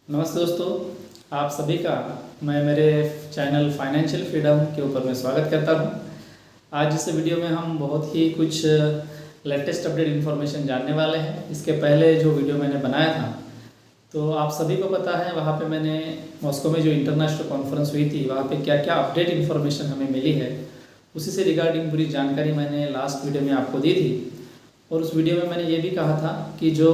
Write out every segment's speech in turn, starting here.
नमस्ते दोस्तों, आप सभी का मैं मेरे चैनल फाइनेंशियल फ्रीडम के ऊपर मैं स्वागत करता हूं। आज इस वीडियो में हम बहुत ही कुछ लेटेस्ट अपडेट इन्फॉर्मेशन जानने वाले हैं। इसके पहले जो वीडियो मैंने बनाया था तो आप सभी को पता है वहां पे मैंने मॉस्को में जो इंटरनेशनल कॉन्फ्रेंस हुई थी वहां पे क्या क्या अपडेट इन्फॉर्मेशन हमें मिली है उसी से रिगार्डिंग पूरी जानकारी मैंने लास्ट वीडियो में आपको दी थी। और उस वीडियो में मैंने ये भी कहा था कि जो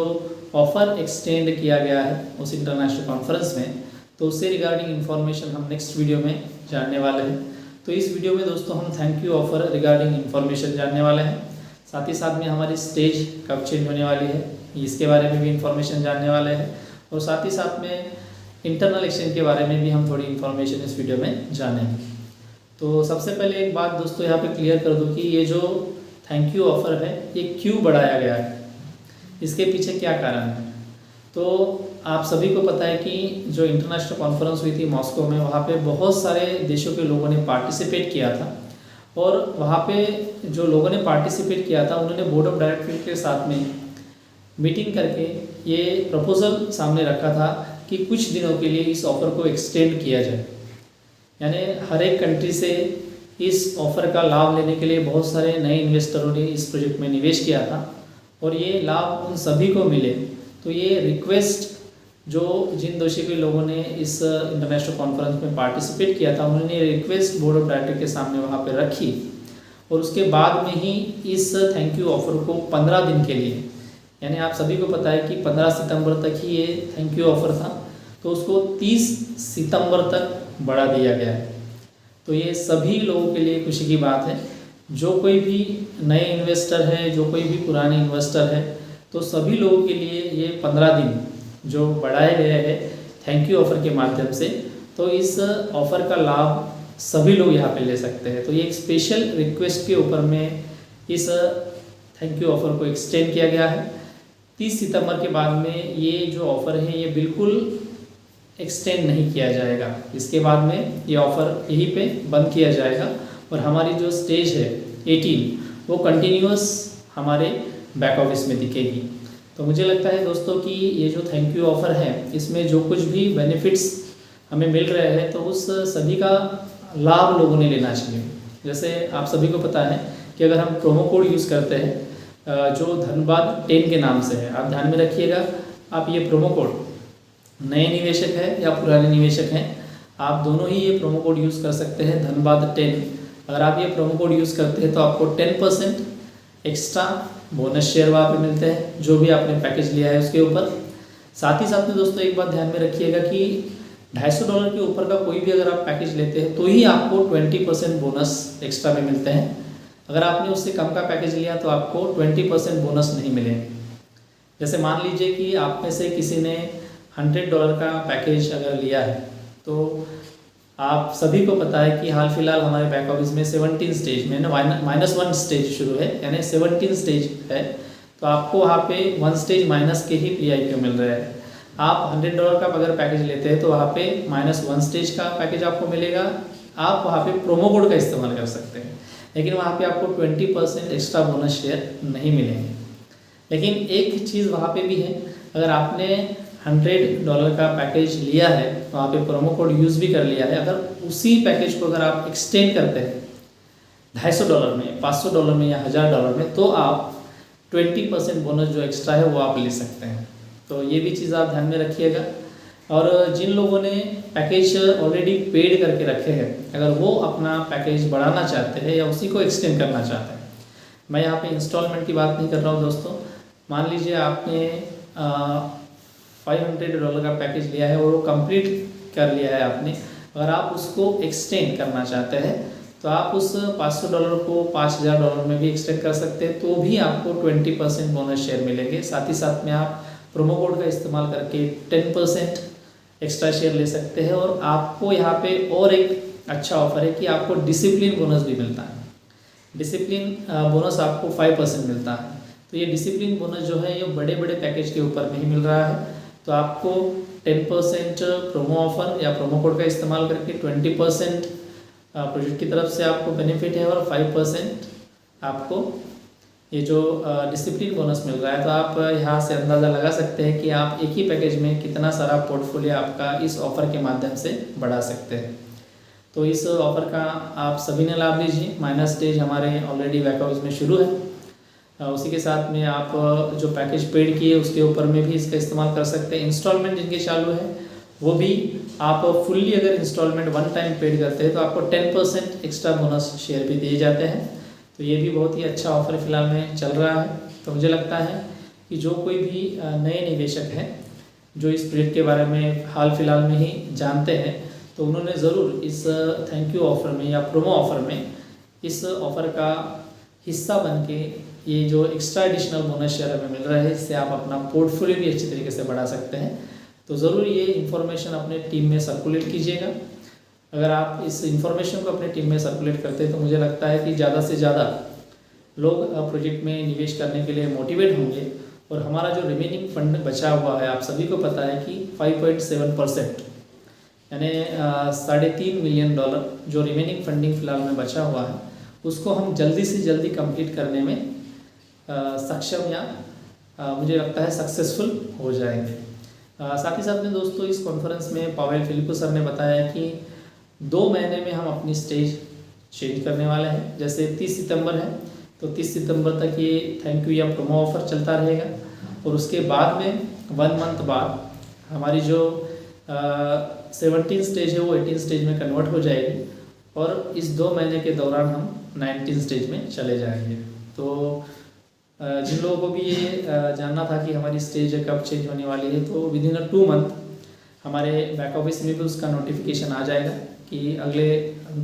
ऑफ़र एक्सटेंड किया गया है उस इंटरनेशनल कॉन्फ्रेंस में, तो उससे रिगार्डिंग इन्फॉर्मेशन हम नेक्स्ट वीडियो में जानने वाले हैं। तो इस वीडियो में दोस्तों हम thank you offer regarding information जानने वाले हैं। साथ ही साथ में हमारी स्टेज कब चेंज होने वाली है इसके बारे में भी इन्फॉर्मेशन जानने वाले हैं। और साथ ही साथ में इंटरनल एक्सचेंज के बारे में भी हम थोड़ी इन्फॉर्मेशन इस वीडियो में जानेंगे। तो सबसे पहले एक बात दोस्तों यहाँ पे क्लियर कर दूँ कि ये जो थैंक यू ऑफ़र है ये क्यों बढ़ाया गया है, इसके पीछे क्या कारण है। तो आप सभी को पता है कि जो इंटरनेशनल कॉन्फ्रेंस हुई थी मॉस्को में, वहाँ पे बहुत सारे देशों के लोगों ने पार्टिसिपेट किया था। और वहाँ पे जो लोगों ने पार्टिसिपेट किया था उन्होंने बोर्ड ऑफ डायरेक्टर के साथ में मीटिंग करके ये प्रपोज़ल सामने रखा था कि कुछ दिनों के लिए इस ऑफ़र को एक्सटेंड किया जाए। यानी हर एक कंट्री से इस ऑफ़र का लाभ लेने के लिए बहुत सारे नए इन्वेस्टरों ने इस प्रोजेक्ट में निवेश किया था और ये लाभ उन सभी को मिले। तो ये रिक्वेस्ट जो जिन देशों के लोगों ने इस इंटरनेशनल कॉन्फ्रेंस में पार्टिसिपेट किया था उन्होंने रिक्वेस्ट बोर्ड ऑफ डायरेक्टर के सामने वहाँ पे रखी। और उसके बाद में ही इस थैंक यू ऑफ़र को 15 दिन के लिए, यानी आप सभी को पता है कि 15 सितंबर तक ही ये थैंक यू ऑफ़र था, तो उसको 30 सितंबर तक बढ़ा दिया गया है। तो ये सभी लोगों के लिए खुशी की बात है। जो कोई भी नए इन्वेस्टर है, जो कोई भी पुराने इन्वेस्टर है, तो सभी लोगों के लिए ये 15 दिन जो बढ़ाए गए हैं थैंक यू ऑफ़र के माध्यम से, तो इस ऑफ़र का लाभ सभी लोग यहाँ पे ले सकते हैं। तो ये एक स्पेशल रिक्वेस्ट के ऊपर में इस थैंक यू ऑफ़र को एक्सटेंड किया गया है। 30 सितंबर के बाद में ये जो ऑफ़र है ये बिल्कुल एक्सटेंड नहीं किया जाएगा। इसके बाद में ये ऑफ़र यहीं पे बंद किया जाएगा और हमारी जो स्टेज है 18 वो कंटिन्यूअस हमारे बैक ऑफिस में दिखेगी। तो मुझे लगता है दोस्तों कि ये जो थैंक यू ऑफ़र है इसमें जो कुछ भी बेनिफिट्स हमें मिल रहे हैं तो उस सभी का लाभ लोगों ने लेना चाहिए। जैसे आप सभी को पता है कि अगर हम प्रोमो कोड यूज़ करते हैं जो धनबाद 10 के नाम से है, आप ध्यान में रखिएगा। आप ये प्रोमो कोड नए निवेशक है या पुराने निवेशक हैं, आप दोनों ही ये प्रोमो कोड यूज़ कर सकते हैं धनबाद 10। अगर आप ये प्रोमो कोड यूज़ करते हैं तो आपको 10% एक्स्ट्रा बोनस शेयर वहाँ पे मिलते हैं जो भी आपने पैकेज लिया है उसके ऊपर। साथ ही साथ में दोस्तों एक बात ध्यान में रखिएगा कि $250 के ऊपर का कोई भी अगर आप पैकेज लेते हैं तो ही आपको 20% बोनस एक्स्ट्रा में मिलते हैं। अगर आपने उससे कम का पैकेज लिया तो आपको 20% बोनस नहीं मिलेंगे। जैसे मान लीजिए कि आप में से किसी ने $100 का पैकेज अगर लिया है, तो आप सभी को पता है कि हाल फिलहाल हमारे बैक ऑफिस में 17 स्टेज में -1 स्टेज शुरू है, यानी 17 स्टेज है। तो आपको वहाँ पे 1 स्टेज माइनस के ही PIQ मिल रहे हैं। आप $100 का अगर पैकेज लेते हैं तो वहाँ पे -1 स्टेज का पैकेज आपको मिलेगा। आप वहाँ पे प्रोमो कोड का इस्तेमाल कर सकते हैं, लेकिन वहाँ पे आपको 20% एक्स्ट्रा बोनस शेयर नहीं मिलेंगे। लेकिन एक चीज़ वहाँ पे भी है, अगर आपने $100 का पैकेज लिया है, वहाँ पे प्रोमो कोड यूज़ भी कर लिया है, अगर उसी पैकेज को अगर आप एक्सटेंड करते हैं $250 में, $500 में या $1000 में, तो आप 20% बोनस जो एक्स्ट्रा है वो आप ले सकते हैं। तो ये भी चीज़ आप ध्यान में रखिएगा। और जिन लोगों ने पैकेज ऑलरेडी पेड करके रखे हैं, अगर वो अपना पैकेज बढ़ाना चाहते हैं या उसी को एक्सटेंड करना चाहते हैं, मैं यहाँ पे इंस्टॉलमेंट की बात नहीं कर रहा हूँ दोस्तों। मान लीजिए आपने $500 का पैकेज लिया है और वो कंप्लीट कर लिया है आपने, अगर आप उसको एक्सटेंड करना चाहते हैं तो आप उस $500 को $5000 में भी एक्सटेंड कर सकते हैं, तो भी आपको 20% बोनस शेयर मिलेंगे। साथ ही साथ में आप प्रोमो कोड का इस्तेमाल करके 10% एक्स्ट्रा शेयर ले सकते हैं। और आपको यहाँ पे और एक अच्छा ऑफर है कि आपको डिसिप्लिन बोनस भी मिलता है। डिसिप्लिन बोनस आपको 5% मिलता है। तो ये डिसिप्लिन बोनस जो है ये बड़े बड़े पैकेज के ऊपर नहीं मिल रहा है। तो आपको 10% प्रोमो ऑफर या प्रोमो कोड का इस्तेमाल करके 20% प्रोजेक्ट की तरफ से आपको बेनिफिट है और 5% आपको ये जो डिसिप्लिन बोनस मिल रहा है, तो आप यहाँ से अंदाज़ा लगा सकते हैं कि आप एक ही पैकेज में कितना सारा पोर्टफोलियो आपका इस ऑफ़र के माध्यम से बढ़ा सकते हैं। तो इस ऑफ़र का आप सभी ने लाभ लीजिए। माइनस स्टेज हमारे ऑलरेडी बैक ऑफिस में शुरू है। उसी के साथ में आप जो पैकेज पेड किए उसके ऊपर में भी इसका इस्तेमाल कर सकते हैं। इंस्टॉलमेंट जिनके चालू है वो भी आप फुल्ली अगर इंस्टॉलमेंट वन टाइम पेड करते हैं तो आपको 10% एक्स्ट्रा बोनस शेयर भी दिए जाते हैं। तो ये भी बहुत ही अच्छा ऑफ़र फिलहाल में चल रहा है। तो मुझे लगता है कि जो कोई भी नए निवेशक हैं जो इस प्रोजेक्ट के बारे में हाल फिलहाल में ही जानते हैं, तो उन्होंने ज़रूर इस थैंक यू ऑफ़र में या प्रोमो ऑफ़र में इस ऑफ़र का हिस्सा बन के ये जो एक्स्ट्रा एडिशनल बोनस शेयर हमें मिल रहा है, इससे आप अपना पोर्टफोलियो भी अच्छी तरीके से बढ़ा सकते हैं। तो ज़रूर ये इन्फॉर्मेशन अपने टीम में सर्कुलेट कीजिएगा। अगर आप इस इन्फॉर्मेशन को अपने टीम में सर्कुलेट करते हैं तो मुझे लगता है कि ज़्यादा से ज़्यादा लोग प्रोजेक्ट में निवेश करने के लिए मोटिवेट होंगे। और हमारा जो रिमेनिंग फंड बचा हुआ है, आप सभी को पता है कि 5.7% यानी $3.5 मिलियन जो रिमेनिंग फंडिंग फिलहाल में बचा हुआ है, उसको हम जल्दी से जल्दी कंप्लीट करने में सक्षम या मुझे लगता है सक्सेसफुल हो जाएंगे। साथ ही साथ में दोस्तों इस कॉन्फ्रेंस में पावेल फिलिपो सर ने बताया कि 2 महीने में हम अपनी स्टेज चेंज करने वाले हैं। जैसे 30 सितंबर है तो 30 सितंबर तक ये थैंक यू या प्रोमो ऑफ़र चलता रहेगा, और उसके बाद में 1 मंथ बाद हमारी जो 17 स्टेज है वो 18 स्टेज में कन्वर्ट हो जाएगी, और इस 2 महीने के दौरान हम 19 स्टेज में चले जाएंगे। तो जिन लोगों को भी ये जानना था कि हमारी स्टेज कब चेंज होने वाली है, तो विद इन 2 मंथ हमारे बैक ऑफिस में भी उसका नोटिफिकेशन आ जाएगा कि अगले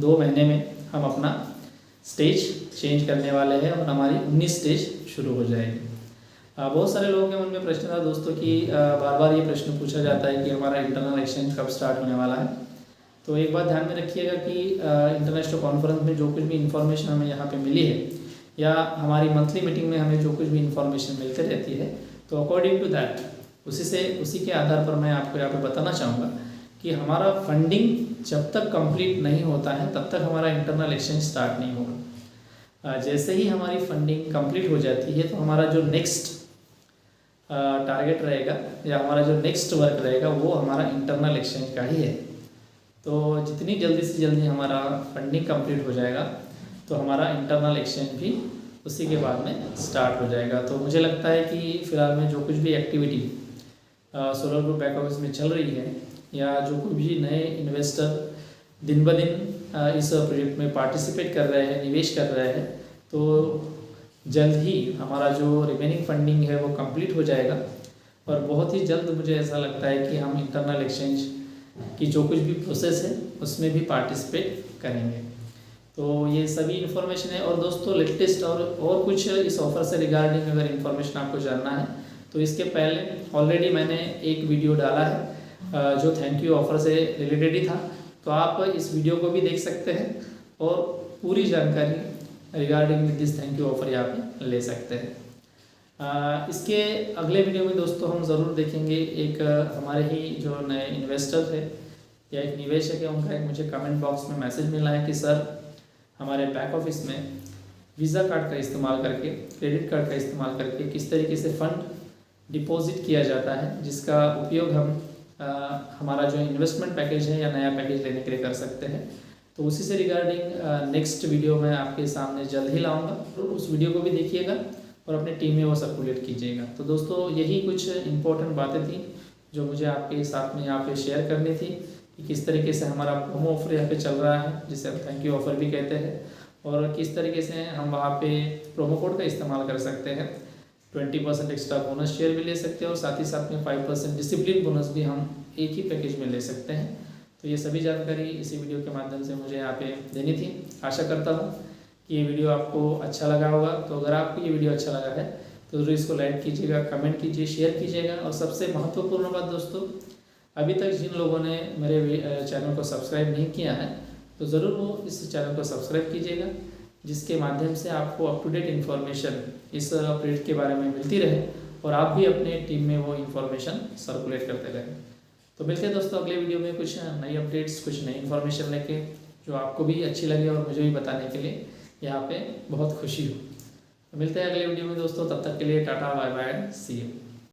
2 महीने में हम अपना स्टेज चेंज करने वाले हैं और हमारी 19 स्टेज शुरू हो जाएगी। बहुत सारे लोगों के मन में प्रश्न था दोस्तों कि बार बार ये प्रश्न पूछा जाता है कि हमारा इंटरनल एक्सचेंज कब स्टार्ट होने वाला है। तो एक बात ध्यान में रखिएगा कि इंटरनेशनल कॉन्फ्रेंस में जो कुछ भी इन्फॉर्मेशन हमें यहाँ पे मिली है, या हमारी मंथली मीटिंग में हमें जो कुछ भी इन्फॉर्मेशन मिलती रहती है, तो अकॉर्डिंग टू दैट उसी के आधार पर मैं आपको यहाँ पे बताना चाहूँगा कि हमारा फंडिंग जब तक कंप्लीट नहीं होता है तब तक हमारा इंटरनल एक्सचेंज स्टार्ट नहीं होगा। जैसे ही हमारी फंडिंग कंप्लीट हो जाती है तो हमारा जो नेक्स्ट टारगेट रहेगा या हमारा जो नेक्स्ट वर्क रहेगा वो हमारा इंटरनल एक्सचेंज का ही है। तो जितनी जल्दी से जल्दी हमारा फंडिंग कंप्लीट हो जाएगा तो हमारा इंटरनल एक्सचेंज भी उसी के बाद में स्टार्ट हो जाएगा। तो मुझे लगता है कि फ़िलहाल में जो कुछ भी activity solar group back office में चल रही है, या जो कोई भी नए इन्वेस्टर दिन ब दिन इस प्रोजेक्ट में पार्टिसिपेट कर रहे हैं, निवेश कर रहे हैं, तो जल्द ही हमारा जो रिमेनिंग फंडिंग है वो कंप्लीट हो जाएगा, और बहुत ही जल्द मुझे ऐसा लगता है कि हम इंटरनल एक्सचेंज की जो कुछ भी प्रोसेस है उसमें भी पार्टिसिपेट करेंगे। तो ये सभी इन्फॉर्मेशन है। और दोस्तों लेटेस्ट और कुछ इस ऑफ़र से रिगार्डिंग अगर इन्फॉर्मेशन आपको जानना है तो इसके पहले ऑलरेडी मैंने एक वीडियो डाला है जो थैंक यू ऑफ़र से रिलेटेड ही था, तो आप इस वीडियो को भी देख सकते हैं और पूरी जानकारी regarding this thank you offer यहाँ पे ले सकते हैं। इसके अगले वीडियो में दोस्तों हम ज़रूर देखेंगे एक हमारे ही जो नए इन्वेस्टर है या एक निवेशक है, उनका एक मुझे कमेंट बॉक्स में मैसेज मिला है कि सर हमारे बैक ऑफिस में वीज़ा कार्ड का इस्तेमाल करके, क्रेडिट कार्ड का इस्तेमाल करके किस तरीके से फ़ंड डिपॉजिट किया जाता है, जिसका उपयोग हम हमारा जो इन्वेस्टमेंट पैकेज है या नया पैकेज लेने के लिए कर सकते हैं। तो उसी से रिगार्डिंग नेक्स्ट वीडियो मैं आपके सामने जल्द ही लाऊंगा, तो उस वीडियो को भी देखिएगा और अपने टीम में वो सर्कुलेट कीजिएगा। तो दोस्तों यही कुछ इंपॉर्टेंट बातें थी जो मुझे आपके साथ में यहाँ पे शेयर करनी थी कि किस तरीके से हमारा प्रोमो ऑफर यहाँ पे चल रहा है, जिसे हम थैंक यू ऑफ़र भी कहते हैं, और किस तरीके से हम वहाँ पे प्रोमो कोड का इस्तेमाल कर सकते हैं। 20% एक्स्ट्रा बोनस शेयर भी ले सकते हैं और साथ ही साथ में 5% डिसिप्लिन बोनस भी हम एक ही पैकेज में ले सकते हैं। तो ये सभी जानकारी इसी वीडियो के माध्यम से मुझे यहाँ पे देनी थी। आशा करता हूँ कि ये वीडियो आपको अच्छा लगा होगा। तो अगर आपको ये वीडियो अच्छा लगा है तो ज़रूर इसको लाइक कीजिएगा, कमेंट कीजिए, शेयर कीजिएगा। और सबसे महत्वपूर्ण बात दोस्तों, अभी तक जिन लोगों ने मेरे चैनल को सब्सक्राइब नहीं किया है तो ज़रूर वो इस चैनल को सब्सक्राइब कीजिएगा, जिसके माध्यम से आपको अप टू डेट इन्फॉर्मेशन इस प्रोजेक्ट के बारे में मिलती रहे और आप भी अपने टीम में वो इन्फॉर्मेशन सर्कुलेट करते रहें। तो मिलते हैं दोस्तों अगले वीडियो में कुछ नई अपडेट्स, कुछ नई इन्फॉर्मेशन लेके, जो आपको भी अच्छी लगे और मुझे भी बताने के लिए यहाँ पे बहुत खुशी हो। तो मिलते हैं अगले वीडियो में दोस्तों, तब तक के लिए tata bye bye see you.